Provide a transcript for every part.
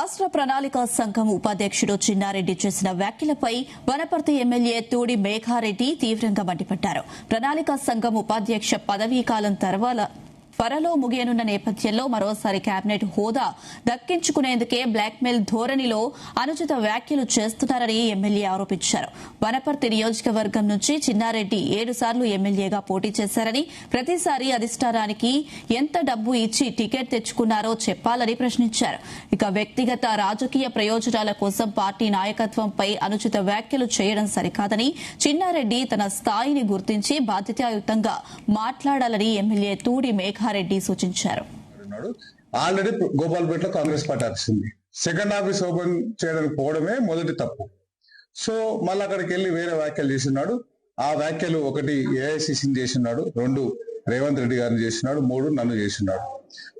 రాష్ట్ర ప్రణాళిక సంఘం ఉపాధ్యక్షుడు చిన్నారెడ్డి చేసిన వ్యాఖ్యలపై వనపర్తి ఎమ్మెల్యే తూడి మేఘారెడ్డి తీవ్రంగా మండిపడ్డారు. ప్రణాళిక సంఘం ఉపాధ్యక్ష పదవీకాలం త్వరలో ముగియనున్న నేపథ్యంలో మరోసారి కేబినెట్ హోదా దక్కించుకునేందుకే బ్లాక్మెయిల్ ధోరణిలో అనుచిత వ్యాఖ్యలు చేస్తున్నారని ఎమ్మెల్యే ఆరోపించారు. వనపర్తి నియోజకవర్గం నుంచి చిన్నారెడ్డి 7 సార్లు ఎమ్మెల్యేగా పోటీ చేశారని, ప్రతిసారి అధిష్టానానికి ఎంత డబ్బు ఇచ్చి టికెట్ తెచ్చుకున్నారో చెప్పాలని ప్రశ్నించారు. ఇక వ్యక్తిగత రాజకీయ ప్రయోజనాల కోసం పార్టీ నాయకత్వంపై అనుచిత వ్యాఖ్యలు చేయడం సరికాదని, చిన్నారెడ్డి తన స్థాయిని గుర్తించి బాధ్యతాయుతంగా మాట్లాడాలని ఎమ్మెల్యే తూడి మేఘారెడ్డి సూచించారు. ఆల్రెడీ గోపాల్పేటలో కాంగ్రెస్ పార్టీ ఆఫీస్ ఉంది. సెకండ్ ఆఫీస్ ఓపెన్ చేయడానికి పోవడమే మొదటి తప్పు. సో మళ్ళీ అక్కడికి వెళ్లి వేరే వ్యాఖ్యలు చేస్తున్నాడు. ఆ వ్యాఖ్యలు 1 ఏఐసిసిని చేస్తున్నాడు, 2 రేవంత్ రెడ్డి గారిని చేస్తున్నాడు, 3 నన్ను చేస్తున్నాడు.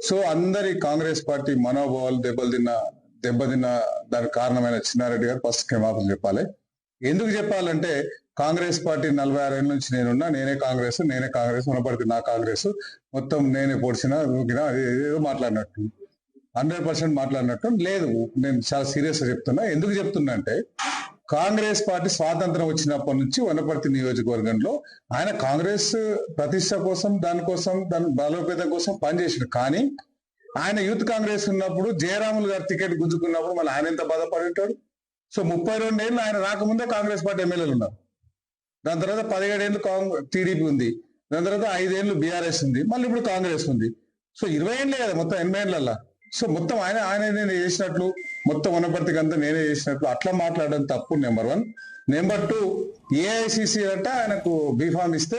సో అందరి కాంగ్రెస్ పార్టీ మనోభావాలు దెబ్బతిన్న దానికి కారణమైన చిన్నారెడ్డి గారు ఫస్ట్ క్షమాపణ చెప్పాలి. ఎందుకు చెప్పాలంటే కాంగ్రెస్ పార్టీ 46 ఏళ్ళ నుంచి నేనే కాంగ్రెస్ వనపడితే నా కాంగ్రెస్ మొత్తం నేనే పొడిచినా ఊకినా ఏదో మాట్లాడినట్టు 100% మాట్లాడినట్టు లేదు. నేను చాలా సీరియస్ గా చెప్తున్నా. ఎందుకు చెప్తున్నా అంటే కాంగ్రెస్ పార్టీ స్వాతంత్రం వచ్చినప్పటి నుంచి వనపర్తి నియోజకవర్గంలో ఆయన కాంగ్రెస్ ప్రతిష్ట కోసం దాని బలోపేతం కోసం పనిచేసిండు. కానీ ఆయన యూత్ కాంగ్రెస్ ఉన్నప్పుడు జయరాములు గారు టికెట్ గుంజుకున్నప్పుడు మళ్ళీ ఆయన ఎంత బాధపడి ఉంటాడు. సో 32 ఏళ్ళు ఆయన రాకముందే కాంగ్రెస్ పార్టీ ఎమ్మెల్యేలు ఉన్నారు. దాని తర్వాత 17 ఏళ్ళు టీడీపీ ఉంది. దాని తర్వాత 5 ఏళ్ళు బీఆర్ఎస్ ఉంది. మళ్ళీ ఇప్పుడు కాంగ్రెస్ ఉంది. సో 20 ఏళ్ళే కదా మొత్తం 80 ఏళ్ళల్లా. సో మొత్తం ఆయన నేను చేసినట్లు, మొత్తం వనపర్తికి అంతా నేనే చేసినట్లు అట్లా మాట్లాడడం తప్పు. నెంబర్ 1. నెంబర్ 2, ఏఐసిసి అంటే ఆయనకు బీఫామ్ ఇస్తే